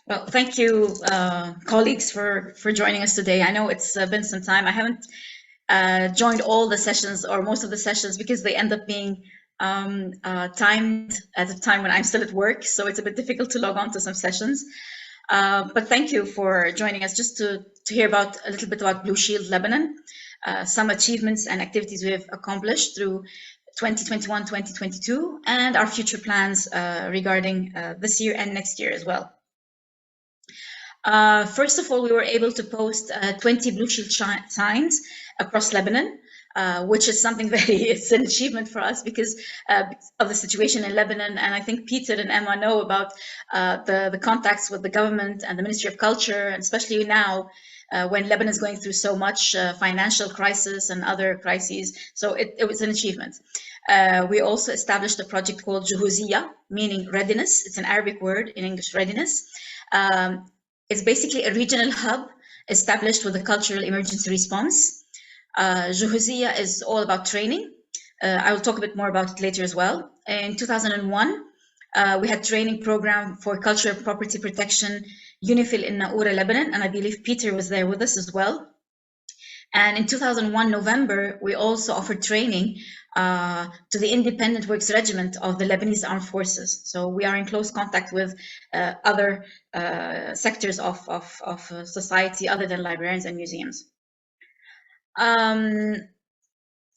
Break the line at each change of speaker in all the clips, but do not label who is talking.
Well, thank you, colleagues, for joining us today. I know it's been some time. I haven't joined all the sessions or most of the sessions because they end up being timed at a time when I'm still at work, so it's a bit difficult to log on to some sessions. But thank you for joining us just to hear about a little bit about Blue Shield Lebanon, some achievements and activities we have accomplished through 2021-2022, and our future plans regarding this year and next year as well. First of all, we were able to post 20 Blue Shield signs across Lebanon, which is something it's an achievement for us because of the situation in Lebanon. And I think Peter and Emma know about the contacts with the government and the Ministry of Culture, and especially now when Lebanon is going through so much financial crisis and other crises. So it was an achievement. We also established a project called Juhuziyya, meaning readiness. It's an Arabic word, in English, readiness. It's basically a regional hub established with a cultural emergency response. Juhuziyya is all about training. I will talk a bit more about it later as well. In 2001, we had training program for cultural property protection, UNIFIL in Naoura, Lebanon, and I believe Peter was there with us as well. And in 2001, November, we also offered training to the Independent Works Regiment of the Lebanese Armed Forces. So we are in close contact with other sectors of society other than librarians and museums. I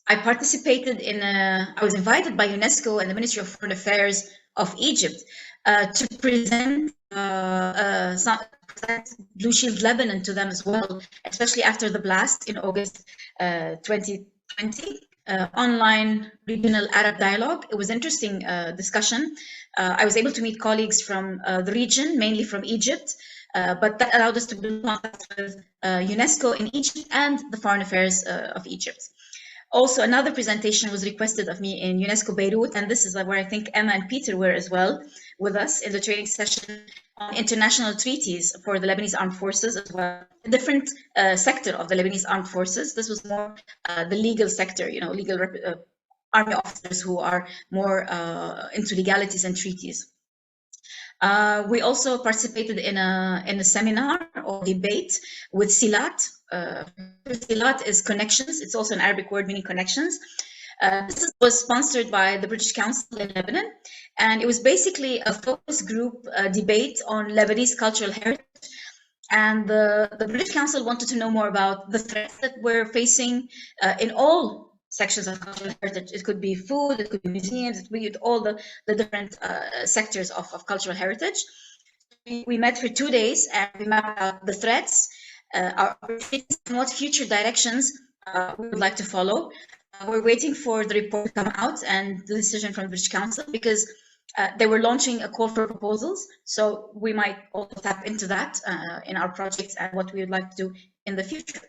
participated I was invited by UNESCO and the Ministry of Foreign Affairs of Egypt to present Blue Shield Lebanon to them as well, especially after the blast in August 2020. Online regional Arab dialogue. It was interesting discussion. I was able to meet colleagues from the region, mainly from Egypt, but that allowed us to build contact with UNESCO in Egypt and the Foreign Affairs of Egypt. Also, another presentation was requested of me in UNESCO Beirut, and this is where I think Emma and Peter were as well with us in the training session on international treaties for the Lebanese Armed Forces as well. A different sector of the Lebanese Armed Forces. This was more the legal sector, legal army officers who are more into legalities and treaties. We also participated in a seminar or debate with Silat. Silat is connections. It's also an Arabic word meaning connections. This was sponsored by the British Council in Lebanon, and it was basically a focus group debate on Lebanese cultural heritage. And the British Council wanted to know more about the threats that we're facing in all sections of cultural heritage. It could be food, it could be museums, it could be all the different sectors of cultural heritage. We met for 2 days and we mapped out the threats, our opportunities, and what future directions we would like to follow. We're waiting for the report to come out and the decision from the British Council because they were launching a call for proposals. So we might also tap into that in our projects and what we would like to do in the future.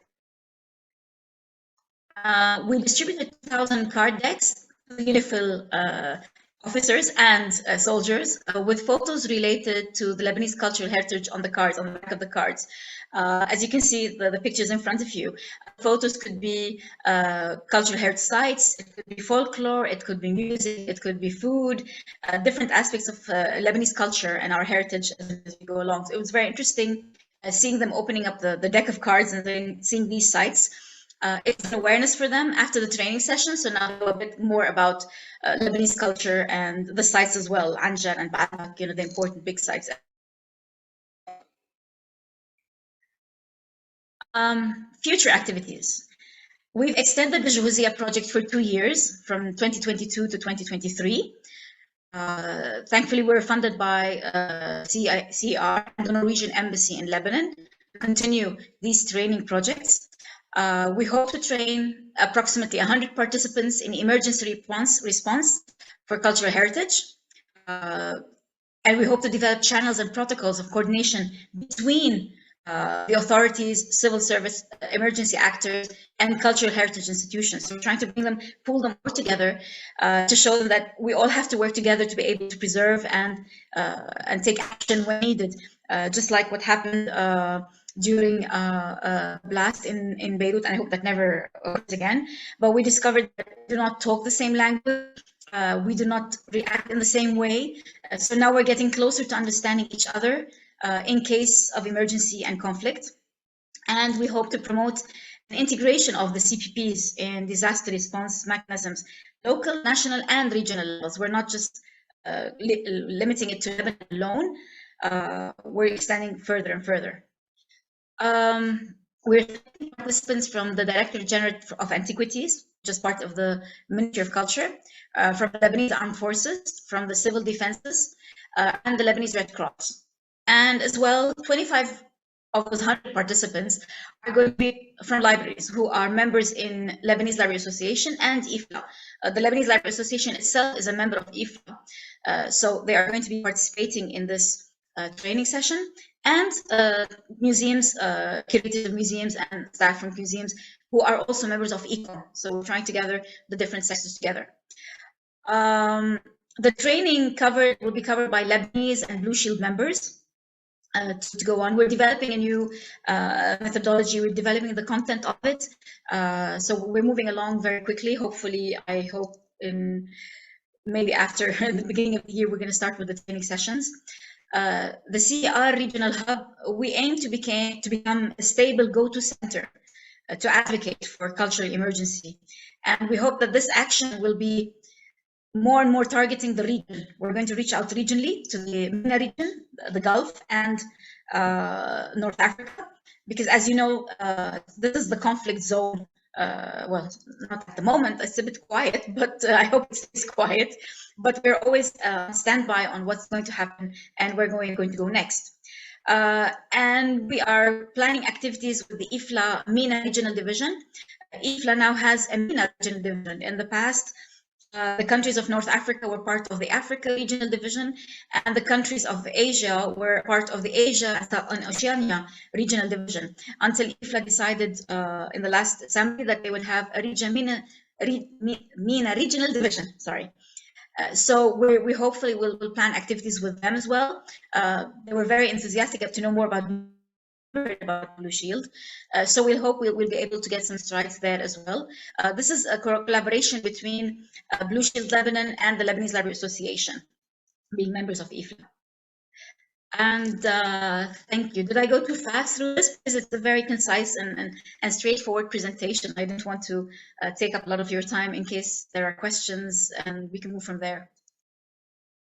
We distributed 2,000 card decks to UNIFIL officers and soldiers with photos related to the Lebanese cultural heritage on the cards, on the back of the cards. As you can see, the pictures in front of you. Photos could be cultural heritage sites, it could be folklore, it could be music, it could be food, different aspects of Lebanese culture and our heritage as we go along. So it was very interesting seeing them opening up the deck of cards and then seeing these sites. It's an awareness for them after the training session, so now I know a bit more about Lebanese culture and the sites as well, Anjar and Ba'atak, the important big sites. Future activities. We've extended the Juhuziyya project for 2 years, from 2022 to 2023. Thankfully, we're funded by CR and the Norwegian Embassy in Lebanon to continue these training projects. We hope to train approximately 100 participants in emergency response for cultural heritage. And we hope to develop channels and protocols of coordination between the authorities, civil service, emergency actors, and cultural heritage institutions. So we're trying to pull them all together to show them that we all have to work together to be able to preserve and take action when needed, just like what happened during a blast in Beirut, and I hope that never occurs again. But we discovered that we do not talk the same language, we do not react in the same way. So now we're getting closer to understanding each other. in case of emergency and conflict. And we hope to promote an integration of the CPPs in disaster response mechanisms, local, national, and regional levels. We're not just limiting it to Lebanon alone. We're extending further and further. We're taking participants from the Director General of Antiquities, which is part of the Ministry of Culture, from the Lebanese Armed Forces, from the Civil Defenses, and the Lebanese Red Cross. And as well, 25 of those 100 participants are going to be from libraries who are members in Lebanese Library Association and IFLA. The Lebanese Library Association itself is a member of IFLA, so they are going to be participating in this training session, and museums, curators of museums and staff from museums who are also members of ECO. So we're trying to gather the different sectors together. The training will be covered by Lebanese and Blue Shield members. To go on, we're developing a new methodology. We're developing the content of it, so we're moving along very quickly. Hopefully, I hope in maybe after the beginning of the year, we're going to start with the training sessions. The CR Regional Hub, we aim to become a stable go-to center to advocate for cultural emergency, and we hope that this action will be more and more targeting the region. We're going to reach out regionally to the MENA region, the Gulf, and North Africa, because as you know, this is the conflict zone. Well, not at the moment, it's a bit quiet, but I hope it stays quiet. But we're always on standby on what's going to happen and where we're going to go next. And we are planning activities with the IFLA MENA Regional Division. IFLA now has a MENA Regional Division. In the past, the countries of North Africa were part of the Africa Regional Division, and the countries of Asia were part of the Asia and Oceania Regional Division, until IFLA decided in the last assembly that they would have a MENA Regional Division. Sorry. So we hopefully will plan activities with them as well. They were very enthusiastic to know more about Blue Shield, so we hope we'll be able to get some strides there as well. This is a collaboration between Blue Shield Lebanon and the Lebanese Library Association, being members of IFLA. And thank you. Did I go too fast through this? Because it's a very concise and straightforward presentation. I didn't want to take up a lot of your time in case there are questions, and we can move from there.